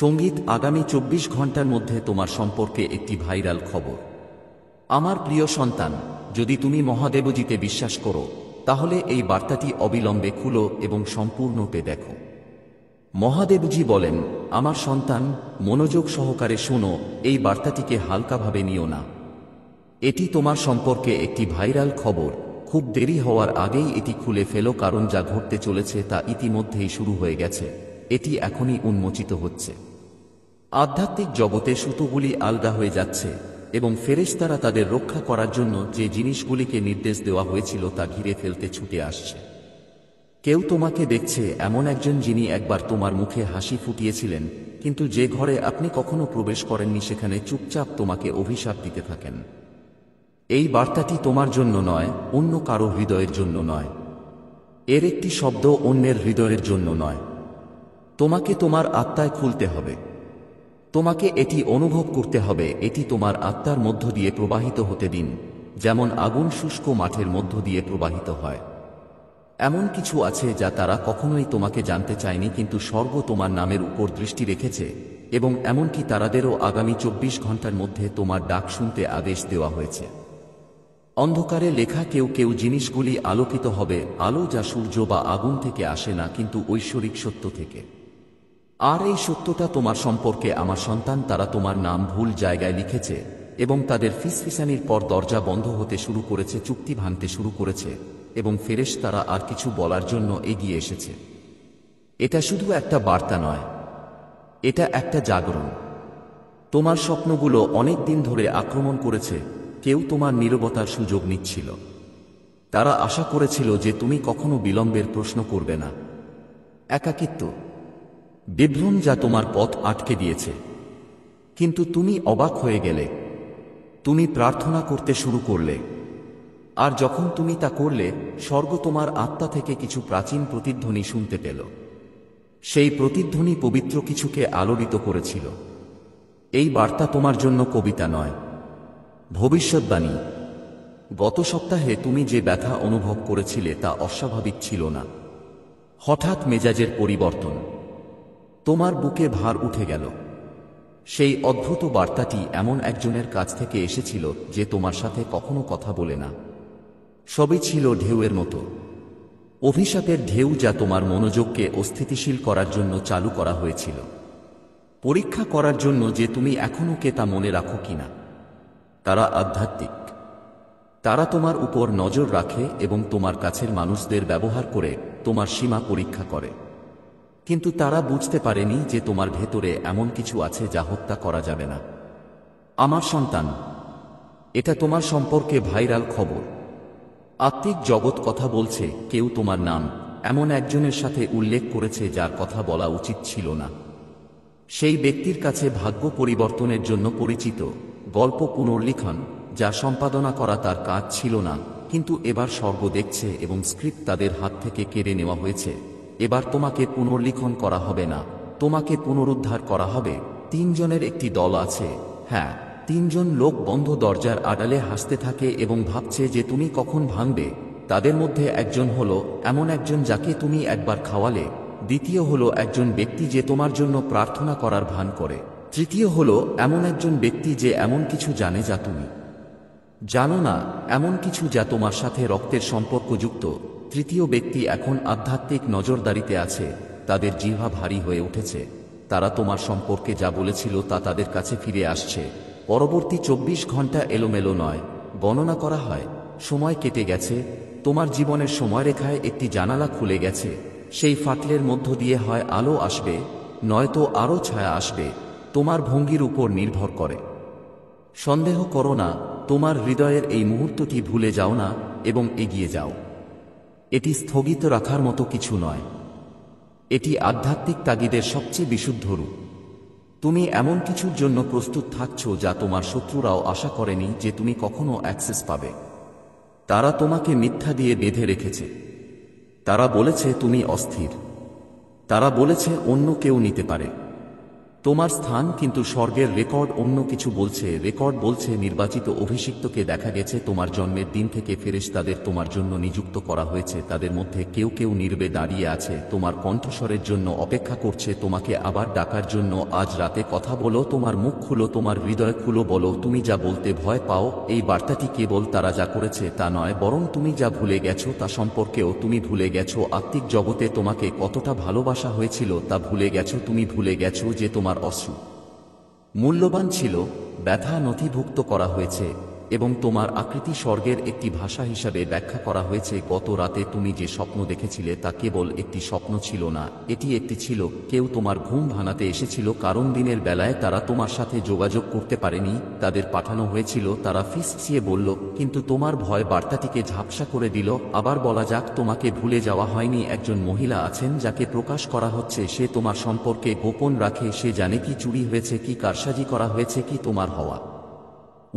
সঙ্গীত আগামী 24 ঘন্টার মধ্যে তোমার সম্পর্কে একটি ভাইরাল খবর। আমার প্রিয় সন্তান, যদি তুমি মহাদেবজিতে বিশ্বাস করো তাহলে এই বার্তাটি অবিলম্বে খুলো এবং সম্পূর্ণরূপে দেখো। মহাদেবজি বলেন, আমার সন্তান, মনোযোগ সহকারে শোনো, এই বার্তাটিকে হালকাভাবে নিও না। এটি তোমার সম্পর্কে একটি ভাইরাল খবর। খুব দেরি হওয়ার আগেই এটি খুলে ফেলো, কারণ যা ঘটতে চলেছে তা ইতিমধ্যেই শুরু হয়ে গেছে। এটি এখনই উন্মোচিত হচ্ছে। আধ্যাত্মিক জগতে সুতোগুলি আলগা হয়ে যাচ্ছে এবং ফেরেশতারা তাদের রক্ষা করার জন্য যে জিনিসগুলিকে নির্দেশ দেওয়া হয়েছিল তা ঘিরে ফেলতে ছুটে আসছে। কেউ তোমাকে দেখছে, এমন একজন যিনি একবার তোমার মুখে হাসি ফুটিয়েছিলেন, কিন্তু যে ঘরে আপনি কখনো প্রবেশ করেননি সেখানে চুপচাপ তোমাকে অভিশাপ দিতে থাকেন। এই বার্তাটি তোমার জন্য নয়, অন্য কারো হৃদয়ের জন্য নয়। এর একটি শব্দ অন্যের হৃদয়ের জন্য নয়। তোমাকে তোমার আত্মায় খুলতে হবে। তোমাকে এটি অনুভব করতে হবে। এটি তোমার আত্মার মধ্য দিয়ে প্রবাহিত হতে দিন, যেমন আগুন শুষ্ক মাঠের মধ্য দিয়ে প্রবাহিত হয়। এমন কিছু আছে যা তারা কখনোই তোমাকে জানতে চায়নি, কিন্তু স্বর্গ তোমার নামের উপর দৃষ্টি রেখেছে এবং এমনকি তারাদেরও আগামী 24 ঘন্টার মধ্যে তোমার ডাক শুনতে আদেশ দেওয়া হয়েছে। অন্ধকারে লেখা কেউ কেউ জিনিসগুলি আলোকিত হবে, আলো যা সূর্য বা আগুন থেকে আসে না, কিন্তু ঐশ্বরিক সত্য থেকে। আর এই সত্যটা তোমার সম্পর্কে, আমার সন্তান, তারা তোমার নাম ভুল জায়গায় লিখেছে এবং তাদের ফিসফিসানির পর দরজা বন্ধ হতে শুরু করেছে, চুক্তি ভাঙতে শুরু করেছে এবং ফেরেশতারা আর কিছু বলার জন্য এগিয়ে এসেছে। এটা শুধু একটা বার্তা নয়, এটা একটা জাগরণ। তোমার স্বপ্নগুলো অনেক দিন ধরে আক্রমণ করেছে। কেউ তোমার নীরবতার সুযোগ নিচ্ছিল। তারা আশা করেছিল যে তুমি কখনো বিলম্বের প্রশ্ন করবে না। একাকিত্ব, বিভ্রম যা তোমার পথ আটকে দিয়েছে। কিন্তু তুমি অবাক হয়ে গেলে। তুমি প্রার্থনা করতে শুরু করলে। আর যখন তুমি তা করলে, স্বর্গ তোমার আত্মা থেকে কিছু প্রাচীন প্রতিধ্বনি শুনতে পেল। সেই প্রতিধ্বনি পবিত্র কিছুকে আলোড়িত করেছিল। এই বার্তা তোমার জন্য কবিতা নয়, ভবিষ্যদ্বাণী। গত সপ্তাহে তুমি যে ব্যথা অনুভব করেছিলে তা অস্বাভাবিক ছিল না। হঠাৎ মেজাজের পরিবর্তন, তোমার বুকে ভার উঠে গেল। সেই অদ্ভুত বার্তাটি এমন একজনের কাছ থেকে এসেছিল যে তোমার সাথে কখনো কথা বলে না। সবই ছিল ঢেউয়ের মতো, অভিশাপের ঢেউ যা তোমার মনোযোগকে অস্থিতিশীল করার জন্য চালু করা হয়েছিল, পরীক্ষা করার জন্য যে তুমি এখনো কে তা মনে রাখো কিনা। তারা আধ্যাত্মিক। তারা তোমার উপর নজর রাখে এবং তোমার কাছের মানুষদের ব্যবহার করে তোমার সীমা পরীক্ষা করে। কিন্তু তারা বুঝতে পারেনি যে তোমার ভেতরে এমন কিছু আছে যা হত্যা করা যাবে না। আমার সন্তান, এটা তোমার সম্পর্কে ভাইরাল খবর। আত্মিক জগৎ কথা বলছে, কেউ তোমার নাম এমন একজনের সাথে উল্লেখ করেছে যার কথা বলা উচিত ছিল না। সেই ব্যক্তির কাছে ভাগ্য পরিবর্তনের জন্য পরিচিত গল্প পুনর্লিখন, যা সম্পাদনা করা তার কাজ ছিল না, কিন্তু এবার স্বর্গ দেখছে এবং স্ক্রিপ্ট তাদের হাত থেকে কেড়ে নেওয়া হয়েছে। এবার তোমাকে পুনর্লিখন করা হবে না, তোমাকে পুনরুদ্ধার করা হবে। 3 জনের একটি দল আছে। হ্যাঁ, 3 জন লোক বন্ধ দরজার আড়ালে হাসতে থাকে এবং ভাবছে যে তুমি কখন ভাঙবে। তাদের মধ্যে একজন হলো এমন একজন যাকে তুমি একবার খাওয়ালে, দ্বিতীয় হলো একজন ব্যক্তি যে তোমার জন্য প্রার্থনা করার ভান করে, তৃতীয় হলো এমন একজন ব্যক্তি যে এমন কিছু জানে যা তুমি জানো না, এমন কিছু যা তোমার সাথে রক্তের সম্পর্কযুক্ত। তৃতীয় ব্যক্তি এখন আধ্যাত্মিক নজরদারিতে আছে। তাদের জিহ্বা ভারী হয়ে উঠেছে। তারা তোমার সম্পর্কে যা বলেছিল তা তাদের কাছে ফিরে আসছে। পরবর্তী 24 ঘন্টা এলোমেলো নয়, গণনা করা হয়। সময় কেটে গেছে। তোমার জীবনের সময়রেখায় একটি জানালা খুলে গেছে। সেই ফাটলের মধ্য দিয়ে হয় আলো আসবে, নয়তো আরও ছায়া আসবে। তোমার ভঙ্গির উপর নির্ভর করে। সন্দেহ করো না, তোমার হৃদয়ের এই মুহূর্তটি ভুলে যাও না এবং এগিয়ে যাও। এটি স্থগিত রাখার মতো কিছু নয়। এটি আধ্যাত্মিক তাগিদের সবচেয়ে বিশুদ্ধ রূপ। তুমি এমন কিছুর জন্য প্রস্তুত থাকছ যা তোমার শত্রুরাও আশা করেনি যে তুমি কখনো অ্যাক্সেস পাবে। তারা তোমাকে মিথ্যা দিয়ে বেঁধে রেখেছে। তারা বলেছে তুমি অস্থির। তারা বলেছে অন্য কেউ নিতে পারে। তোমার স্থান কিন্তু স্বর্গের রেকর্ড অন্য কিছু বলছে। রেকর্ড বলছে নির্বাচিত অভিষিক্তকে দেখা গেছে তোমার জন্মের দিন থেকে ফেরেশতাদের তোমার জন্য নিযুক্ত করা হয়েছে। তাদের মধ্যে কেউ কেউ নীরবে দাঁড়িয়ে আছে, তোমার কণ্ঠস্বরের জন্য অপেক্ষা করছে, তোমাকে আবার ডাকার জন্য। আজ রাতে কথা বলো, তোমার মুখ খুলো, তোমার হৃদয় খুলো, বলো তুমি যা বলতে ভয় পাও। এই বার্তাটি কেবল তারা যা করেছে তা নয়, বরং তুমি যা ভুলে গেছো তা সম্পর্কেও তুমি ভুলে গেছো। আত্মিক জগতে তোমাকে কতটা ভালোবাসা হয়েছিল তা ভুলে গেছো। তুমি ভুলে গেছো যে তোমার অশ্রু মূল্যবান ছিল, ব্যথা নথিভুক্ত করা হয়েছে এবং তোমার আকৃতি স্বর্গের একটি ভাষা হিসাবে ব্যাখ্যা করা হয়েছে। গত রাতে তুমি যে স্বপ্ন দেখেছিলে তা কেবল একটি স্বপ্ন ছিল না, এটি একটি ছিল। কেউ তোমার ঘুম ভাঙাতে এসেছিল, কারণ দিনের বেলায় তারা তোমার সাথে যোগাযোগ করতে পারেনি, তাদের পাঠানো হয়েছিল। তারা ফিসফিসিয়ে বলল, কিন্তু তোমার ভয় বার্তাটিকে ঝাপসা করে দিল। আবার বলা যাক, তোমাকে ভুলে যাওয়া হয়নি। একজন মহিলা আছেন যাকে প্রকাশ করা হচ্ছে, সে তোমার সম্পর্কে গোপন রাখে। সে জানে কি চুরি হয়েছে, কি কারসাজি করা হয়েছে, কি তোমার হওয়া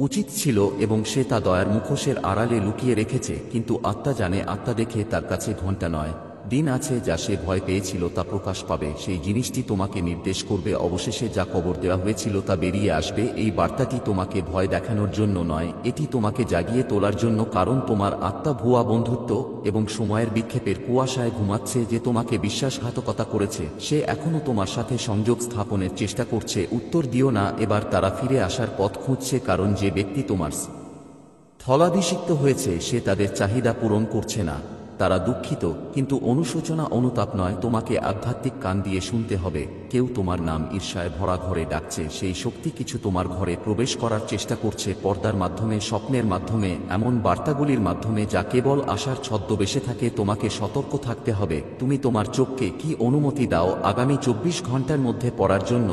উচিত ছিল, এবং সে তা দয়ার মুখোশের আড়ালে লুকিয়ে রেখেছে। কিন্তু আত্মা জানে, আত্মা দেখে তার কাছে ঘণ্টা নয়, দিন আছে যা সে ভয় পেয়েছিল তা প্রকাশ পাবে। সেই জিনিসটি তোমাকে নির্দেশ করবে। অবশেষে যা কবর দেওয়া হয়েছিল তা বেরিয়ে আসবে। এই বার্তাটি তোমাকে ভয় দেখানোর জন্য নয়, এটি তোমাকে জাগিয়ে তোলার জন্য, কারণ তোমার আত্মা ভুয়া বন্ধুত্ব এবং সময়ের বিক্ষেপের কুয়াশায় ঘুমাচ্ছে। যে তোমাকে বিশ্বাসঘাতকতা করেছে সে এখনও তোমার সাথে সংযোগ স্থাপনের চেষ্টা করছে। উত্তর দিও না, এবার তারা ফিরে আসার পথ খুঁজছে, কারণ যে ব্যক্তি তোমার স্থলাভিষিক্ত হয়েছে সে তাদের চাহিদা পূরণ করছে না। তারা দুঃখিত, কিন্তু অনুশোচনা অনুতাপ নয়। তোমাকে আধ্যাত্মিক কান দিয়ে শুনতে হবে। কেউ তোমার নাম ঈর্ষায় ভরা ঘরে ডাকছে। সেই শক্তি কিছু তোমার ঘরে প্রবেশ করার চেষ্টা করছে, পর্দার মাধ্যমে, স্বপ্নের মাধ্যমে, এমন বার্তাগুলির মাধ্যমে যা কেবল আশার ছদ্মবেশে থাকে। তোমাকে সতর্ক থাকতে হবে। তুমি তোমার চোখকে কি অনুমতি দাও আগামী 24 ঘন্টার মধ্যে পড়ার জন্য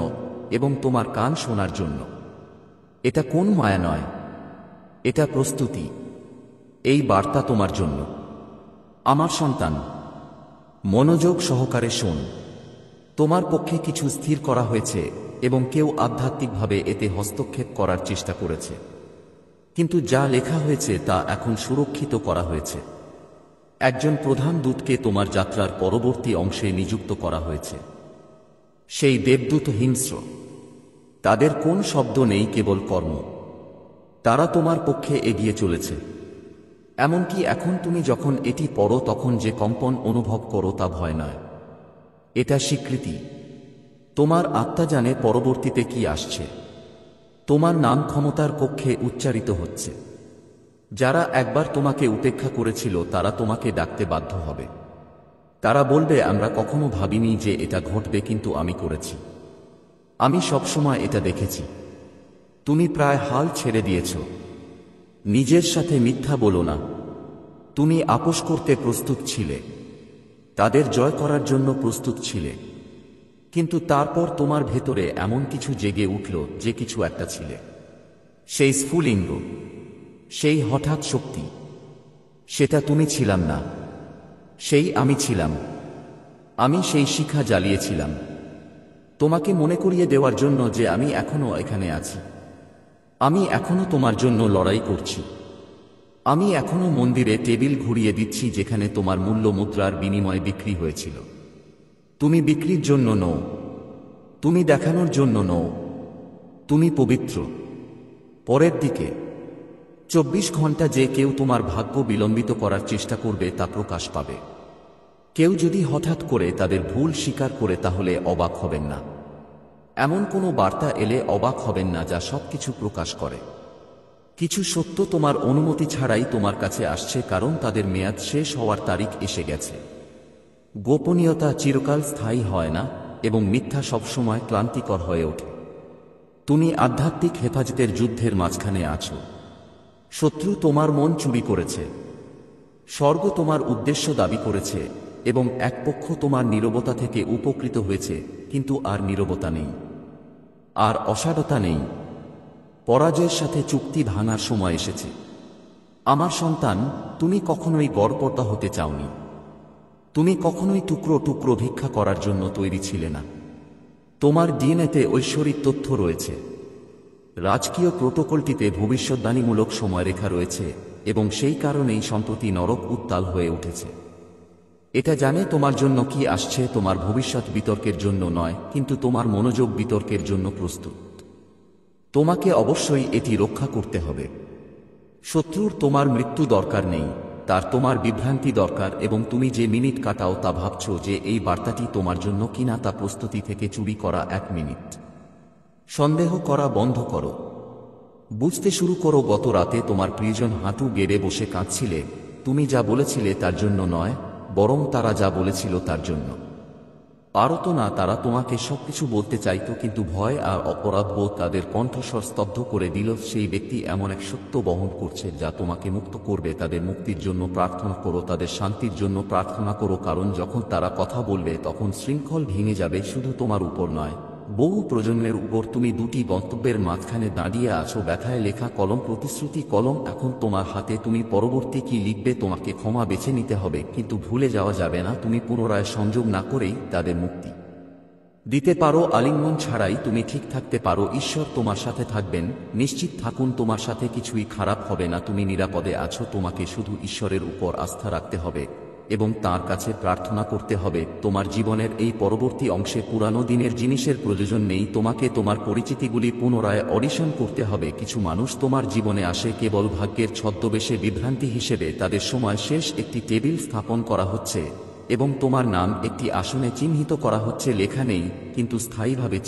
এবং তোমার কান শোনার জন্য? এটা কোন মায়া নয়, এটা প্রস্তুতি। এই বার্তা তোমার জন্য। আমার সন্তান, মনোযোগ সহকারে শোন। তোমার পক্ষে কিছু স্থির করা হয়েছে এবং কেউ আধ্যাত্মিকভাবে এতে হস্তক্ষেপ করার চেষ্টা করেছে, কিন্তু যা লেখা হয়েছে তা এখন সুরক্ষিত করা হয়েছে। একজন প্রধান দূতকে তোমার যাত্রার পরবর্তী অংশে নিযুক্ত করা হয়েছে। সেই দেবদূত হিংস্র, তাদের কোন শব্দ নেই, কেবল কর্ম। তারা তোমার পক্ষে এগিয়ে চলেছে। এমনকি এখন তুমি যখন এটি পড়ো তখন যে কম্পন অনুভব করো তা ভয় নয়, এটা স্বীকৃতি। তোমার আত্মা জানে পরবর্তীতে কি আসছে। তোমার নাম ক্ষমতার কক্ষে উচ্চারিত হচ্ছে। যারা একবার তোমাকে উপেক্ষা করেছিল তারা তোমাকে ডাকতে বাধ্য হবে। তারা বলবে, আমরা কখনো ভাবিনি যে এটা ঘটবে, কিন্তু আমি করেছি। আমি সবসময় এটা দেখেছি। তুমি প্রায় হাল ছেড়ে দিয়েছ। নিজের সাথে মিথ্যা বলো না। তুমি আপোস করতে প্রস্তুত ছিলে, তাদের জয় করার জন্য প্রস্তুত ছিলে, কিন্তু তারপর তোমার ভেতরে এমন কিছু জেগে উঠল যে কিছু একটা ছিলে। সেই স্ফুলিঙ্গ, সেই হঠাৎ শক্তি, সেটা তুমি ছিলাম না, সেই আমি ছিলাম। আমি সেই শিখা জ্বালিয়েছিলাম তোমাকে মনে করিয়ে দেওয়ার জন্য যে আমি এখনো এখানে আছি। আমি এখনো তোমার জন্য লড়াই করছি। আমি এখনো মন্দিরে টেবিল ঘুরিয়ে দিচ্ছি যেখানে তোমার মূল্য মুদ্রার বিনিময়ে বিক্রি হয়েছিল। তুমি বিক্রির জন্য নও, তুমি দেখানোর জন্য নও, তুমি পবিত্র। পরের দিকে 24 ঘন্টা যে কেউ তোমার ভাগ্য বিলম্বিত করার চেষ্টা করবে তা প্রকাশ পাবে। কেউ যদি হঠাৎ করে তাদের ভুল স্বীকার করে তাহলে অবাক হবেন না। এমন কোনো বার্তা এলে অবাক হবেন না যা সবকিছু প্রকাশ করে। কিছু সত্য তোমার অনুমতি ছাড়াই তোমার কাছে আসছে, কারণ তাদের মেয়াদ শেষ হওয়ার তারিখ এসে গেছে। গোপনীয়তা চিরকাল স্থায়ী হয় না এবং মিথ্যা সবসময় ক্লান্তিকর হয়ে ওঠে। তুমি আধ্যাত্মিক হেফাজতের যুদ্ধের মাঝখানে আছো। শত্রু তোমার মন চুরি করেছে, স্বর্গ তোমার উদ্দেশ্য দাবি করেছে, এবং এক পক্ষ তোমার নীরবতা থেকে উপকৃত হয়েছে, কিন্তু আর নীরবতা নেই, আর অসারতা নেই। পরাজয়ের সাথে চুক্তি ভাঙার সময় এসেছে। আমার সন্তান, তুমি কখনোই গড়পড়তা হতে চাওনি। তুমি কখনোই টুকরো টুকরো ভিক্ষা করার জন্য তৈরি ছিলে না। তোমার ডিএনএতে ঐশ্বরিক তথ্য রয়েছে। রাজকীয় প্রোটোকলটিতে ভবিষ্যদ্বাণীমূলক সময়রেখা রয়েছে, এবং সেই কারণেই সম্প্রতি নরক উত্তাল হয়ে উঠেছে। এটা জানে তোমার জন্য কি আসছে, তোমার ভবিষ্যৎ বিতর্কের জন্য নয়, কিন্তু তোমার মনোযোগ বিতর্কের জন্য প্রস্তুত। তোমাকে অবশ্যই এটি রক্ষা করতে হবে। শত্রুর তোমার মৃত্যু দরকার নেই, তার তোমার বিভ্রান্তি দরকার, এবং তুমি যে মিনিট কাটাও তা ভাবছ যে এই বার্তাটি তোমার জন্য কিনা, তা প্রস্তুতি থেকে চুরি করা 1 মিনিট। সন্দেহ করা বন্ধ করো। বুঝতে শুরু করো গত রাতে তোমার প্রিয়জন হাঁটু গেড়ে বসে কাঁদছিলে, তুমি যা বলেছিলে তার জন্য নয়, বরং তারা যা বলেছিল তার জন্য। পারতো না, তারা তোমাকে সবকিছু বলতে চাইতো, কিন্তু ভয় আর অপরাধবোধ তাদের কণ্ঠস্বর স্তব্ধ করে দিল। সেই ব্যক্তি এমন এক সত্য বহন করছে যা তোমাকে মুক্ত করবে। তাদের মুক্তির জন্য প্রার্থনা করো, তাদের শান্তির জন্য প্রার্থনা করো, কারণ যখন তারা কথা বলবে তখন শৃঙ্খল ভেঙে যাবে, শুধু তোমার উপর নয়, বহু প্রজন্মের উপর। তুমি দুটি গন্তব্যের মাঝখানে দাঁড়িয়ে আছো, ব্যথায় লেখা কলম, প্রতিশ্রুতি কলম এখন তোমার হাতে। তুমি পরবর্তী কি লিখবে? তোমাকে ক্ষমা বেছে নিতে হবে, কিন্তু ভুলে যাওয়া যাবে না তুমি পুনরায় সংযোগ না করেই তাদের মুক্তি দিতে পারো। আলিঙ্গন ছাড়াই তুমি ঠিক থাকতে পারো। ঈশ্বর তোমার সাথে থাকবেন, নিশ্চিত থাকুন তোমার সাথে কিছুই খারাপ হবে না। তুমি নিরাপদে আছো, তোমাকে শুধু ঈশ্বরের উপর আস্থা রাখতে হবে এবং তাঁর কাছে প্রার্থনা করতে হবে। তোমার জীবনের এই পরবর্তী অংশে পুরানো দিনের জিনিসের প্রয়োজন নেই, তোমাকে তোমার পরিচিতিগুলি পুনরায় অডিশন করতে হবে। কিছু মানুষ তোমার জীবনে আসে কেবল ভাগ্যের ছদ্মবেশে, বিভ্রান্তি হিসেবে তাদের সময় শেষ। একটি টেবিল স্থাপন করা হচ্ছে এবং তোমার নাম একটি আসনে চিহ্নিত করা হচ্ছে, লেখা নেই কিন্তু স্থায়ীভাবে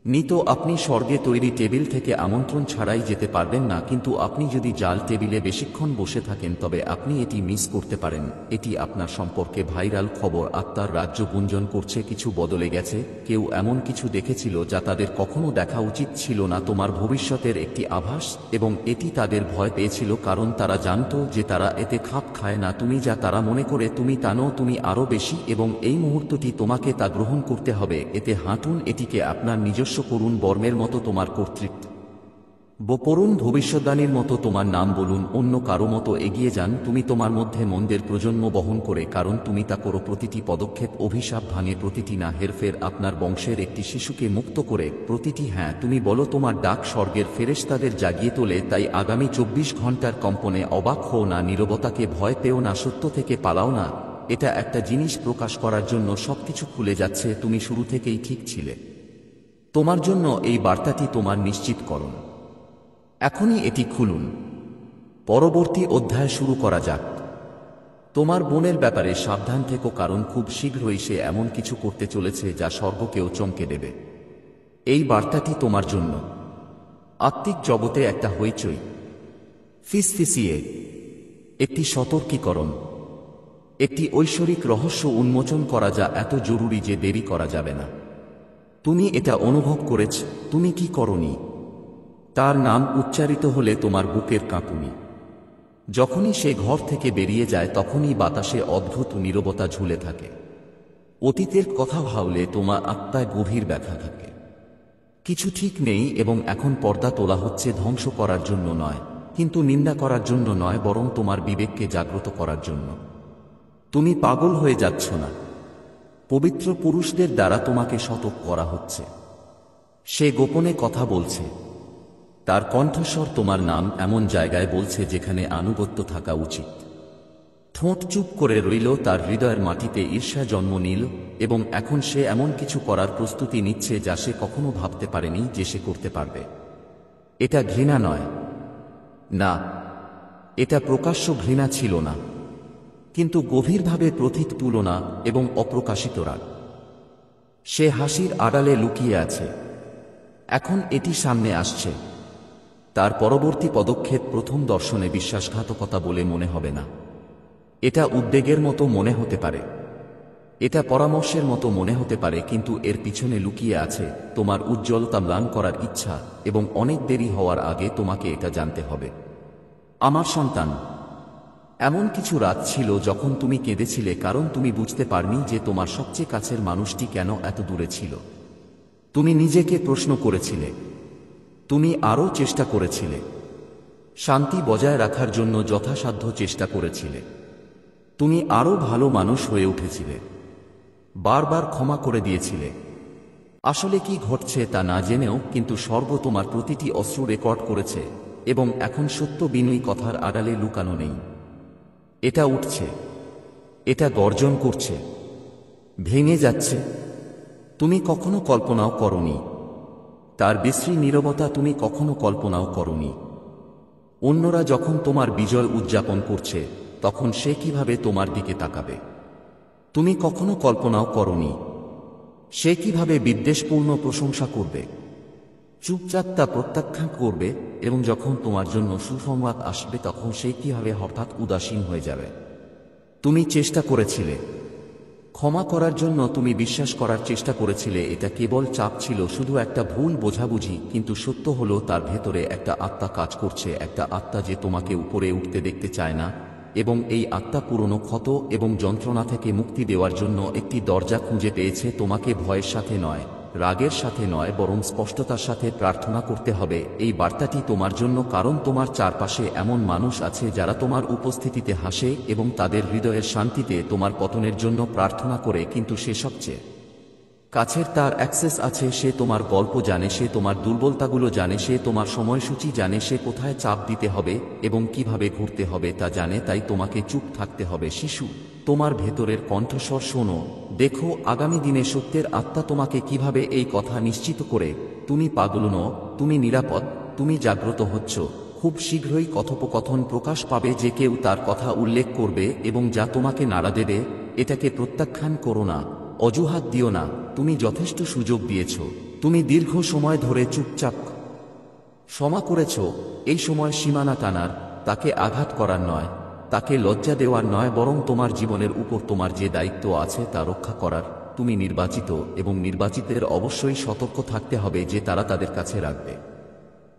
নিত। আপনি স্বর্গে তৈরি টেবিল থেকে আমন্ত্রণ ছাড়াই যেতে পারবেন না, কিন্তু আপনি যদি জাল টেবিলে বেশিক্ষণ বসে থাকেন তবে আপনি এটি মিস করতে পারেন। এটি আপনার সম্পর্কে ভাইরাল খবর। আত্মার রাজ্য গুঞ্জন করছে, কিছু বদলে গেছে। কেউ এমন কিছু দেখেছিল যা তাদের কখনো দেখা উচিত ছিল না, তোমার ভবিষ্যতের একটি আভাস, এবং এটি তাদের ভয় পেয়েছিল কারণ তারা জানতো যে তারা এতে খাপ খায় না। তুমি যা তারা মনে করে তুমি তা নও, তুমি আরও বেশি, এবং এই মুহূর্তটি তোমাকে তা গ্রহণ করতে হবে। এতে হাঁটুন, এটিকে আপনার নিজস্ব করুন। বর্মের মতো তোমার কর্তৃত্ব পড়ুন, ভবিষ্যদ্বাণীর মতো তোমার নাম বলুন, অন্য কারো মতো এগিয়ে যান। তুমি তোমার মধ্যে মন্দের প্রজন্ম বহন করে, কারণ তুমি তা করো। প্রতিটি পদক্ষেপ অভিশাপ ভাঙে, প্রতিটি না হেরফের আপনার বংশের একটি শিশুকে মুক্ত করে, প্রতিটি হ্যাঁ তুমি বলো। তোমার ডাক স্বর্গের ফেরেশতাদের জাগিয়ে তোলে। তাই আগামী 24 ঘন্টার কম্পনে অবাক হও না, নীরবতাকে ভয় পেও না, সত্য থেকে পালাও না। এটা একটা জিনিস প্রকাশ করার জন্য সবকিছু খুলে যাচ্ছে, তুমি শুরু থেকেই ঠিক ছিলে। তোমার জন্য এই বার্তাটি তোমার নিশ্চিতকরণ। এখনই এটি খুলুন। পরবর্তী অধ্যায় শুরু করা যাক। তোমার বোনের ব্যাপারে সাবধান থেকো, কারণ খুব শীঘ্রই সে এমন কিছু করতে চলেছে যা স্বর্গকেও চমকে দেবে। এই বার্তাটি তোমার জন্য। আত্মিক জগতে একটা হইচই, ফিসফিসিয়ে একটি সতর্কীকরণ, একটি ঐশ্বরিক রহস্য উন্মোচন করা যা এত জরুরি যে দেরি করা যাবে না। তুমি এটা অনুভব করেছ, তুমি কি করনি? তার নাম উচ্চারিত হলে তোমার বুকের কাঁপুনি। যখনই সে ঘর থেকে বেরিয়ে যায় তখনই বাতাসে অদ্ভুত নীরবতা ঝুলে থাকে। অতীতের কথা ভাবলে তোমার আত্মায় গভীর ব্যথা থাকে। কিছু ঠিক নেই, এবং এখন পর্দা তোলা হচ্ছে ধ্বংস করার জন্য নয়, কিন্তু নিন্দা করার জন্য নয়, বরং তোমার বিবেককে জাগ্রত করার জন্য। তুমি পাগল হয়ে যাচ্ছ না, পবিত্র পুরুষদের দ্বারা তোমাকে সতর্ক করা হচ্ছে। সে গোপনে কথা বলছে, তার কণ্ঠস্বর তোমার নাম এমন জায়গায় বলছে যেখানে আনুগত্য থাকা উচিত। ঠোঁট চুপ করে রইল, তার হৃদয়ের মাটিতে ঈর্ষা জন্ম নিল, এবং এখন সে এমন কিছু করার প্রস্তুতি নিচ্ছে যা সে কখনো ভাবতে পারেনি যে সে করতে পারবে। এটা ঘৃণা নয়, না, এটা প্রকাশ্য ঘৃণা ছিল না, কিন্তু গভীরভাবে প্রথিত তুলনা এবং অপ্রকাশিত রাগ। সে হাসির আড়ালে লুকিয়ে আছে, এখন এটি সামনে আসছে। তার পরবর্তী পদক্ষেপ প্রথম দর্শনে বিশ্বাসঘাতকতা বলে মনে হবে না। এটা উদ্বেগের মতো মনে হতে পারে, এটা পরামর্শের মতো মনে হতে পারে, কিন্তু এর পিছনে লুকিয়ে আছে তোমার উজ্জ্বলতা ম্লান করার ইচ্ছা, এবং অনেক দেরি হওয়ার আগে তোমাকে এটা জানতে হবে। আমার সন্তান, এমন কিছু রাত ছিল যখন তুমি কেঁদেছিলে, কারণ তুমি বুঝতে পারনি যে তোমার সবচেয়ে কাছের মানুষটি কেন এত দূরে ছিল। তুমি নিজেকে প্রশ্ন করেছিলে, তুমি আরও চেষ্টা করেছিলে, শান্তি বজায় রাখার জন্য যথাসাধ্য চেষ্টা করেছিলে, তুমি আরও ভালো মানুষ হয়ে উঠেছিলে, বারবার ক্ষমা করে দিয়েছিলে। আসলে কি ঘটছে তা না জেনেও, কিন্তু স্বর্গ তোমার প্রতিটি অশ্রু রেকর্ড করেছে, এবং এখন সত্য বিনয়ী কথার আড়ালে লুকানো নেই। এটা উঠছে, এটা গর্জন করছে, ভেঙে যাচ্ছে। তুমি কখনো কল্পনাও করনি তার বিশ্রী নীরবতা, তুমি কখনো কল্পনাও করনি অন্যরা যখন তোমার বিজয় উদযাপন করছে তখন সে কিভাবে তোমার দিকে তাকাবে। তুমি কখনো কল্পনাও করনি সে কিভাবে বিদ্বেষপূর্ণ প্রশংসা করবে, চুপচাপ তা প্রত্যাখ্যান করবে, এবং যখন তোমার জন্য সুসংবাদ আসবে তখন সে কিভাবে হঠাৎ উদাসীন হয়ে যাবে। তুমি চেষ্টা করেছিলে ক্ষমা করার জন্য, তুমি বিশ্বাস করার চেষ্টা করেছিলে এটা কেবল চাপ ছিল, শুধু একটা ভুল বোঝাবুঝি, কিন্তু সত্য হলো তার ভেতরে একটা আত্মা কাজ করছে, একটা আত্মা যে তোমাকে উপরে উঠতে দেখতে চায় না, এবং এই আত্মা পুরনো ক্ষত এবং যন্ত্রণা থেকে মুক্তি দেওয়ার জন্য একটি দরজা খুঁজে পেয়েছে। তোমাকে ভয়ের সাথে নয়, রাগের সাথে নয়, বরং স্পষ্টতার সাথে প্রার্থনা করতে হবে। এই বার্তাটি তোমার জন্য, কারণ তোমার চারপাশে এমন মানুষ আছে যারা তোমার উপস্থিতিতে হাসে এবং তাদের হৃদয়ের শান্তিতে তোমার পতনের জন্য প্রার্থনা করে, কিন্তু সে সবচেয়ে কাছের, তার অ্যাক্সেস আছে, সে তোমার গল্প জানে, সে তোমার দুর্বলতাগুলো জানে, সে তোমার সময়সূচি জানে, সে কোথায় চাপ দিতে হবে এবং কিভাবে ঘুরতে হবে তা জানে। তাই তোমাকে চুপ থাকতে হবে। শিশু, তোমার ভেতরের কণ্ঠস্বর শোনো। দেখো আগামী দিনে সত্যের আত্মা তোমাকে কিভাবে এই কথা নিশ্চিত করে তুমি পাগল নও, তুমি নিরাপদ, তুমি জাগ্রত হচ্ছ। খুব শীঘ্রই কথোপকথন প্রকাশ পাবে যে কেউ তার কথা উল্লেখ করবে এবং যা তোমাকে নাড়া দেবে। এটাকে প্রত্যাখ্যান করো না, অজুহাত দিও না, তুমি যথেষ্ট সুযোগ দিয়েছ, তুমি দীর্ঘ সময় ধরে চুপচাপ ক্ষমা করেছ। এই সময় সীমানা টানার, তাকে আঘাত করার নয়, তাকে লজ্জা দেওয়ার নয়, বরং তোমার জীবনের উপর তোমার যে দায়িত্ব আছে তা রক্ষা করার। তুমি নির্বাচিত, এবং নির্বাচিতদের অবশ্যই সতর্ক থাকতে হবে যে তারা তাদের কাছে রাখবে।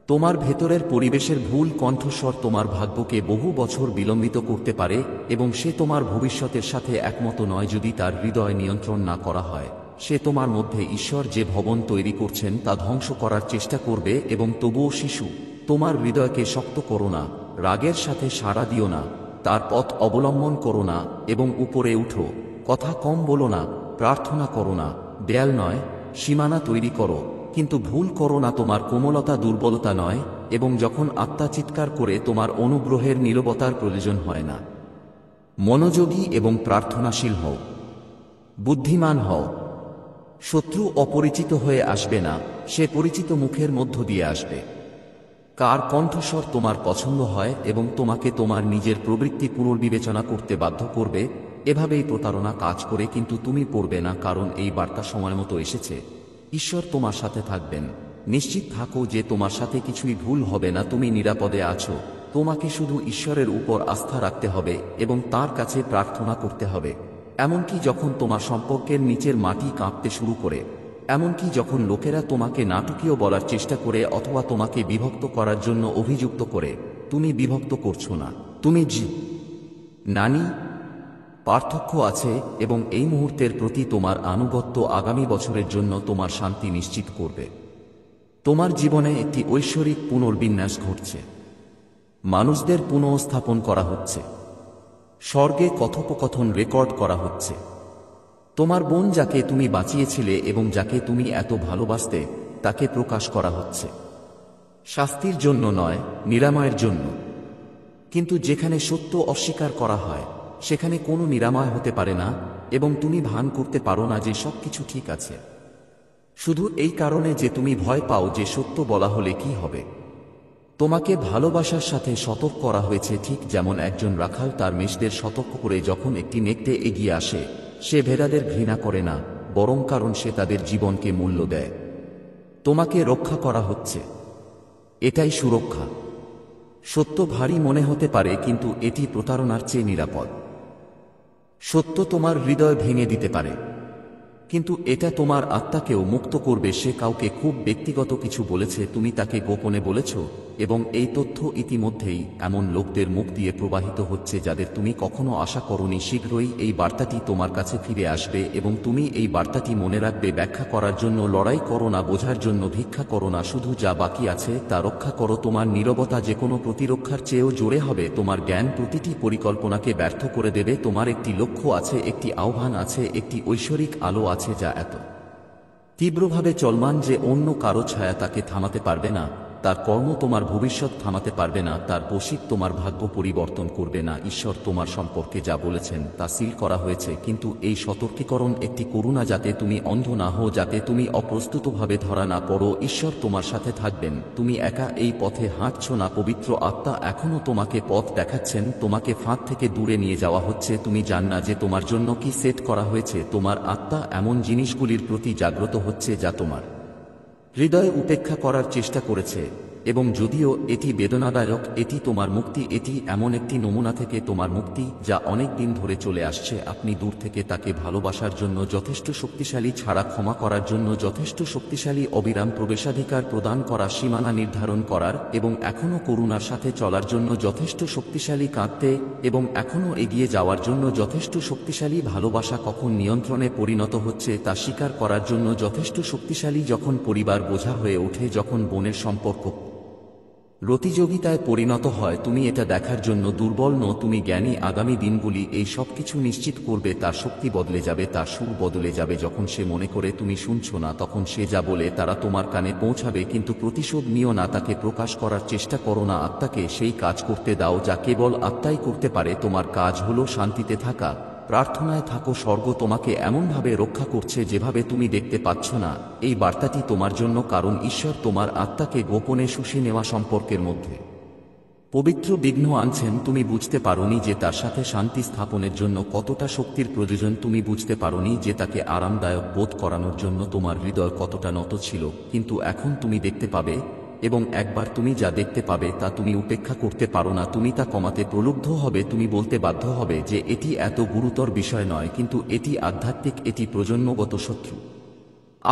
তোমার ভেতরের পরিবেশের ভুল কণ্ঠস্বর তোমার ভাগ্যকে বহু বছর বিলম্বিত করতে পারে, এবং সে তোমার ভবিষ্যতের সাথে একমত নয় যদি তার হৃদয় নিয়ন্ত্রণ না করা হয়। সে তোমার মধ্যে ঈশ্বর যে ভবন তৈরি করছেন তা ধ্বংস করার চেষ্টা করবে। এবং তবুও শিশু, তোমার হৃদয়কে শক্ত করো না, রাগের সাথে সাড়া দিও না, তার পথ অবলম্বন করো না, এবং উপরে উঠো। কথা কম বলো না, প্রার্থনা করো না, দেয়াল নয়, সীমানা তৈরি করো, কিন্তু ভুল করো না। তোমার কোমলতা দুর্বলতা নয়, এবং যখন আত্মা চিৎকার করে তোমার অনুগ্রহের নীরবতার প্রয়োজন হয় না। মনোযোগী এবং প্রার্থনাশীল হও, বুদ্ধিমান হও। শত্রু অপরিচিত হয়ে আসবে না, সে পরিচিত মুখের মধ্য দিয়ে আসবে। কার কণ্ঠস্বর তোমার পছন্দ হয় এবং তোমাকে তোমার নিজের প্রবৃত্তি পুনর্বিবেচনা করতে বাধ্য করবে। এভাবেই প্রতারণা কাজ করে, কিন্তু তুমি পড়বে না, কারণ এই বার্তা সময়মতো এসেছে। ঈশ্বর তোমার সাথে থাকবেন। নিশ্চিত থাকো যে তোমার সাথে কিছুই ভুল হবে না, তুমি নিরাপদে আছো। তোমাকে শুধু ঈশ্বরের উপর আস্থা রাখতে হবে এবং তার কাছে প্রার্থনা করতে হবে। এমনকি যখন তোমার সম্পর্কের নিচের মাটি কাঁপতে শুরু করে, এমনকি যখন লোকেরা তোমাকে নাটকীয় বলার চেষ্টা করে অথবা তোমাকে বিভক্ত করার জন্য অভিযুক্ত করে, তুমি বিভক্ত করছো না, তুমি নানি। পার্থক্য আছে, এবং এই মুহূর্তের প্রতি তোমার আনুগত্য আগামী বছরের জন্য তোমার শান্তি নিশ্চিত করবে। তোমার জীবনে একটি ঐশ্বরিক পুনর্বিন্যাস ঘটছে, মানুষদের পুনঃস্থাপন করা হচ্ছে, স্বর্গে কথোপকথন রেকর্ড করা হচ্ছে। তোমার বোন, যাকে তুমি বাঁচিয়েছিলে এবং যাকে তুমি এত ভালোবাসতে, তাকে প্রকাশ করা হচ্ছে, শাস্তির জন্য নয়, নিরাময়ের জন্য। কিন্তু যেখানে সত্য অস্বীকার করা হয় সেখানে কোনো নিরাময় হতে পারে না, এবং তুমি ভান করতে পারো না যে সবকিছু ঠিক আছে, শুধু এই কারণে যে তুমি ভয় পাও যে সত্য বলা হলে কি হবে। তোমাকে ভালোবাসার সাথে সতর্ক করা হয়েছে, ঠিক যেমন একজন রাখাল তার মেষদের সতর্ক করে যখন একটি নেকড়ে এগিয়ে আসে। সে ভেড়াদের ঘৃণা করে না, বরং কারণ সে তাদের জীবনকে মূল্য দেয়। তোমাকে রক্ষা করা হচ্ছে, এটাই সুরক্ষা। সত্য ভারী মনে হতে পারে, কিন্তু এটি প্রতারণার চেয়ে নিরাপদ। সত্য তোমার হৃদয় ভেঙে দিতে পারে, কিন্তু এটা তোমার আত্মাকেও মুক্ত করবে। সে কাউকে খুব ব্যক্তিগত কিছু বলেছে, তুমি তাকে গোপনে বলেছ, এবং এই তথ্য ইতিমধ্যেই এমন লোকদের মুখ দিয়ে প্রবাহিত হচ্ছে যাদের তুমি কখনো আশা করনি। শীঘ্রই এই বার্তাটি তোমার কাছে ফিরে আসবে, এবং তুমি এই বার্তাটি মনে রাখবে। ব্যাখ্যা করার জন্য লড়াই করো না, বোঝার জন্য ভিক্ষা করো না, শুধু যা বাকি আছে তা রক্ষা করো। তোমার নীরবতা যে কোনো প্রতিরক্ষার চেয়েও জোরে হবে। তোমার জ্ঞান প্রতিটি পরিকল্পনাকে ব্যর্থ করে দেবে। তোমার একটি লক্ষ্য আছে, একটি আহ্বান আছে, একটি ঐশ্বরিক আলো আছে যা এত তীব্রভাবে চলমান যে অন্য কারো ছায়া তাকে থামাতে পারবে না। তার কর্ম তোমার ভবিষ্যৎ থামাতে পারবে না, তার বশিক তোমার ভাগ্য পরিবর্তন করবে না। ঈশ্বর তোমার সম্পর্কে যা বলেছেন তা সিল করা হয়েছে, কিন্তু এই সতর্কীকরণ একটি করুণা, যাতে তুমি অন্ধ না হও, যাতে তুমি অপ্রস্তুতভাবে ধরা না পড়ো। ঈশ্বর তোমার সাথে থাকবেন, তুমি একা এই পথে হাঁটছ না। পবিত্র আত্মা এখনও তোমাকে পথ দেখাচ্ছেন, তোমাকে ফাঁদ থেকে দূরে নিয়ে যাওয়া হচ্ছে। তুমি জান না যে তোমার জন্য কি সেট করা হয়েছে। তোমার আত্মা এমন জিনিসগুলির প্রতি জাগ্রত হচ্ছে যা তোমার হৃদয় উপেক্ষা করার চেষ্টা করেছে, এবং যদিও এটি বেদনাদায়ক, এটি তোমার মুক্তি। এটি এমন একটি নমুনা থেকে তোমার মুক্তি যা অনেক দিন ধরে চলে আসছে। আপনি দূর থেকে তাকে ভালোবাসার জন্য যথেষ্ট শক্তিশালী, ছাড়া ক্ষমা করার জন্য যথেষ্ট শক্তিশালী, অবিরাম প্রবেশাধিকার প্রদান করা, সীমানা নির্ধারণ করার এবং এখনও করুণার সাথে চলার জন্য যথেষ্ট শক্তিশালী, কাঁদতে এবং এখনও এগিয়ে যাওয়ার জন্য যথেষ্ট শক্তিশালী। ভালোবাসা কখন নিয়ন্ত্রণে পরিণত হচ্ছে তা স্বীকার করার জন্য যথেষ্ট শক্তিশালী। যখন পরিবার বোঝা হয়ে ওঠে, যখন বোনের সম্পর্ক প্রতিযোগিতায় পরিণত হয়, তুমি এটা দেখার জন্য দুর্বল নও, তুমি জ্ঞানী। আগামী দিনগুলি এই সব কিছু নিশ্চিত করবে। তার শক্তি বদলে যাবে, তার সুর বদলে যাবে। যখন সে মনে করে তুমি শুনছো না, তখন সে যা বলে তারা তোমার কানে পৌঁছাবে। কিন্তু প্রতিশোধ নিও না, তাকে প্রকাশ করার চেষ্টা করো না। আত্মাকে সেই কাজ করতে দাও যা কেবল আত্মাই করতে পারে। তোমার কাজ হলো শান্তিতে থাকা, প্রার্থনায় থাকো। স্বর্গ তোমাকে এমনভাবে রক্ষা করছে যেভাবে তুমি দেখতে পাচ্ছ না। এই বার্তাটি তোমার জন্য, কারণ ঈশ্বর তোমার আত্মাকে গোপনে শুষে নেওয়া সম্পর্কের মধ্যে পবিত্র বিঘ্ন আনছেন। তুমি বুঝতে পারোনি যে তার সাথে শান্তি স্থাপনের জন্য কতটা শক্তির প্রয়োজন। তুমি বুঝতে পারোনি যে তাকে আরামদায়ক বোধ করানোর জন্য তোমার হৃদয় কতটা নত ছিল। কিন্তু এখন তুমি দেখতে পাবে, এবং একবার তুমি যা দেখতে পাবে তা তুমি উপেক্ষা করতে পারো না। তুমি তা কমাতে প্রলুব্ধ হবে। তুমি বলতে বাধ্য হবে যে এটি এত গুরুতর বিষয় নয়, কিন্তু এটি আধ্যাত্মিক, এটি প্রজন্মগত শত্রু।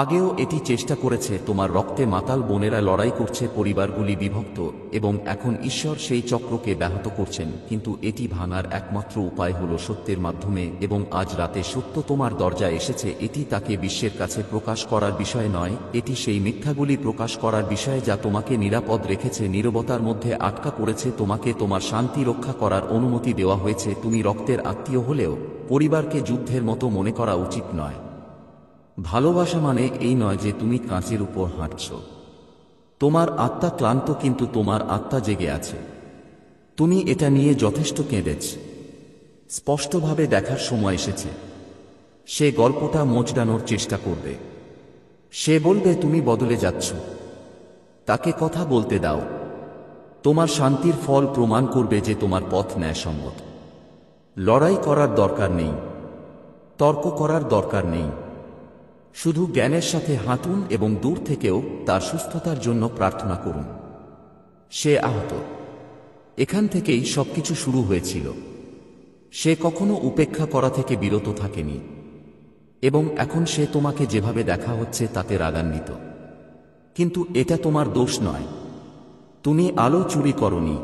আগেও এটি চেষ্টা করেছে। তোমার রক্তে মাতাল বোনেরা লড়াই করছে, পরিবারগুলি বিভক্ত, এবং এখন ঈশ্বর সেই চক্রকে ব্যাহত করছেন। কিন্তু এটি ভাঙার একমাত্র উপায় হলো সত্যের মাধ্যমে, এবং আজ রাতে সত্য তোমার দরজায় এসেছে। এটি তাকে বিশ্বের কাছে প্রকাশ করার বিষয় নয়, এটি সেই মিথ্যাগুলি প্রকাশ করার বিষয় যা তোমাকে নিরাপদ রেখেছে, নীরবতার মধ্যে আটকা পড়েছে। তোমাকে তোমার শান্তি রক্ষা করার অনুমতি দেওয়া হয়েছে। তুমি রক্তের আত্মীয় হলেও পরিবারকে যুদ্ধের মতো মনে করা উচিত নয়। ভালোবাসা মানে এই নয় যে তুমি কাঁচের উপর হাঁটছ। তোমার আত্মা ক্লান্ত, কিন্তু তোমার আত্মা জেগে আছে। তুমি এটা নিয়ে যথেষ্ট কেঁদেছ। স্পষ্টভাবে দেখার সময় এসেছে। সে গল্পটা মোচড়ানোর চেষ্টা করবে। সে বলবে তুমি বদলে যাচ্ছ। তাকে কথা বলতে দাও। তোমার শান্তির ফল প্রমাণ করবে যে তোমার পথ ন্যায়সঙ্গত। লড়াই করার দরকার নেই, তর্ক করার দরকার নেই। শুধু জ্ঞানের সাথে হাঁটুন এবং দূর থেকেও তার সুস্থতার জন্য প্রার্থনা করুন। সে আহত। এখান থেকেই সবকিছু শুরু হয়েছিল। সে কখনো উপেক্ষা করা থেকে বিরত থাকেনি, এবং এখন সে তোমাকে যেভাবে দেখা হচ্ছে তাতে রাগান্বিত। কিন্তু এটা তোমার দোষ নয়। তুমি আলো চুরি করনি।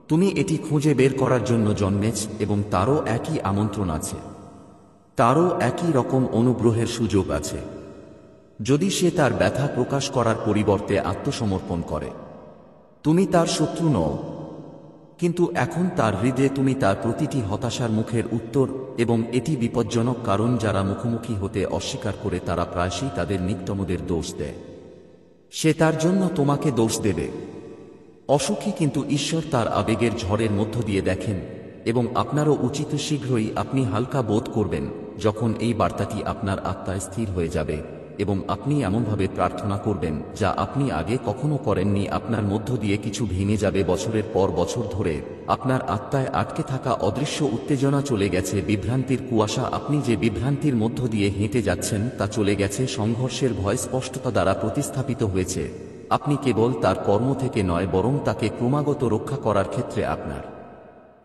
তুমি এটি খুঁজে বের করার জন্য জন্মেছ, এবং তারও একই আমন্ত্রণ আছে। তারও একই রকম অনুগ্রহের সুযোগ আছে, যদি সে তার ব্যথা প্রকাশ করার পরিবর্তে আত্মসমর্পণ করে। তুমি তার শত্রু নও, কিন্তু এখন তার হৃদয়ে তুমি তার প্রতিটি হতাশার মুখের উত্তর। এবং এটি বিপজ্জনক, কারণ যারা মুখোমুখি হতে অস্বীকার করে তারা প্রায়শই তাদের নিকটমদের দোষ দেয়। সে তার জন্য তোমাকে দোষ দেবে। অসুখী, কিন্তু ঈশ্বর তার আবেগের ঝড়ের মধ্য দিয়ে দেখেন, এবং আপনারও উচিত শীঘ্রই আপনি হালকা বোধ করবেন যখন এই বার্তাটি আপনার আত্মায় স্থির হয়ে যাবে, এবং আপনি এমনভাবে প্রার্থনা করবেন যা আপনি আগে কখনো করেননি। আপনার মধ্য দিয়ে কিছু ভেঙে যাবে। বছরের পর বছর ধরে আপনার আত্মায় আটকে থাকা অদৃশ্য উত্তেজনা চলে গেছে। বিভ্রান্তির কুয়াশা, আপনি যে বিভ্রান্তির মধ্য দিয়ে হেঁটে যাচ্ছেন তা চলে গেছে। সংঘর্ষের ভয় স্পষ্টতা দ্বারা প্রতিস্থাপিত হয়েছে। আপনি কেবল তার কর্ম থেকে নয়, বরং তাকে ক্রমাগত রক্ষা করার ক্ষেত্রে আপনার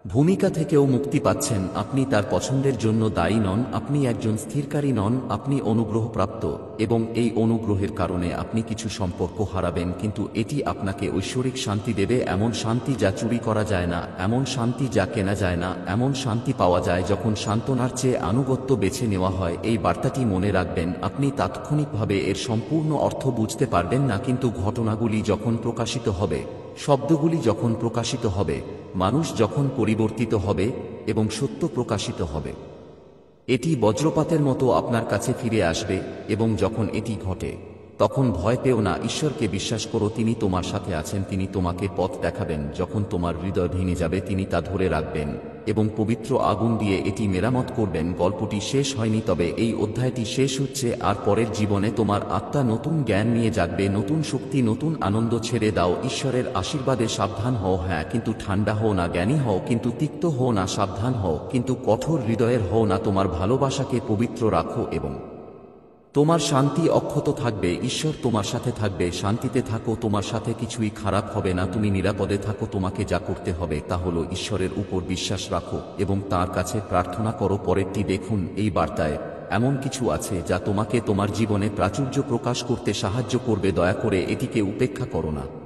ভূমিকা থেকেও মুক্তি পাচ্ছেন। আপনি তার পছন্দের জন্য দায়ী নন। আপনি একজন স্থিরকারী নন, আপনি অনুগ্রহপ্রাপ্ত, এবং এই অনুগ্রহের কারণে আপনি কিছু সম্পর্ক হারাবেন, কিন্তু এটি আপনাকে ঐশ্বরিক শান্তি দেবে। এমন শান্তি যা চুরি করা যায় না, এমন শান্তি যা কেনা যায় না, এমন শান্তি পাওয়া যায় যখন সান্ত্বনার চেয়ে আনুগত্য বেছে নেওয়া হয়। এই বার্তাটি মনে রাখবেন। আপনি তাৎক্ষণিকভাবে এর সম্পূর্ণ অর্থ বুঝতে পারবেন না, কিন্তু ঘটনাগুলি যখন প্রকাশিত হবে, শব্দগুলি যখন প্রকাশিত হবে, মানুষ যখন পরিবর্তিত হবে, এবং সত্য প্রকাশিত হবে, এটি বজ্রপাতের মতো আপনার কাছে ফিরে আসবে। এবং যখন এটি ঘটে, তখন ভয় পেও না, ঈশ্বরকে বিশ্বাস করো, তিনি তোমার সাথে আছেন, তিনি তোমাকে পথ দেখাবেন। যখন তোমার হৃদয় ভেঙে যাবে তিনি তা ধরে রাখবেন এবং পবিত্র আগুন দিয়ে এটি মেরামত করবেন। গল্পটি শেষ হয়নি, তবে এই অধ্যায়টি শেষ হচ্ছে। আর পরের জীবনে তোমার আত্মা নতুন জ্ঞান নিয়ে জাগবে, নতুন শক্তি, নতুন আনন্দ। ছেড়ে দাও ঈশ্বরের আশীর্বাদে, সাবধান হও, হ্যাঁ কিন্তু ঠান্ডা হও না, জ্ঞানী হও কিন্তু তিক্ত হও না, সাবধান হও কিন্তু কঠোর হৃদয়ের হও না। তোমার ভালোবাসাকে পবিত্র রাখো এবং তোমার শান্তি অক্ষত থাকবে। ঈশ্বর তোমার সাথে থাকবে, শান্তিতে থাকো, তোমার সাথে কিছুই খারাপ হবে না, তুমি নিরাপদে থাকো। তোমাকে যা করতে হবে তা হলো ঈশ্বরের উপর বিশ্বাস রাখো এবং তাঁর কাছে প্রার্থনা করো। পরেরটি দেখুন। এই বার্তায় এমন কিছু আছে যা তোমাকে তোমার জীবনে প্রাচুর্য প্রকাশ করতে সাহায্য করবে। দয়া করে এটিকে উপেক্ষা করো না।